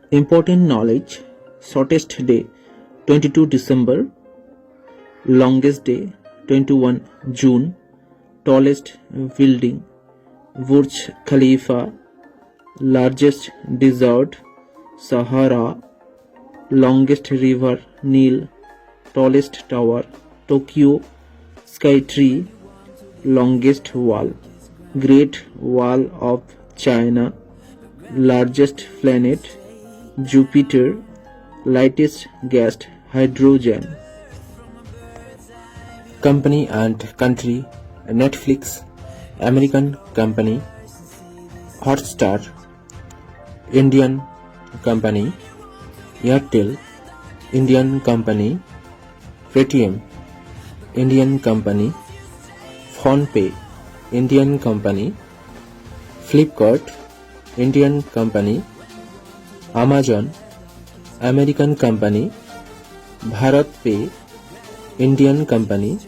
Important knowledge: shortest day 22 December, longest day 21 June, tallest building Burj Khalifa, largest desert Sahara, longest river Nile, tallest tower Tokyo Sky Tree, longest wall Great Wall of China, largest planet Jupiter, lightest gas hydrogen. Company and country: Netflix, American company; Hotstar, Indian company; Airtel, Indian company; Paytm, Indian company; PhonePe, Indian company; Flipkart, Indian company; Amazon, American company; Bharat Pay, Indian company।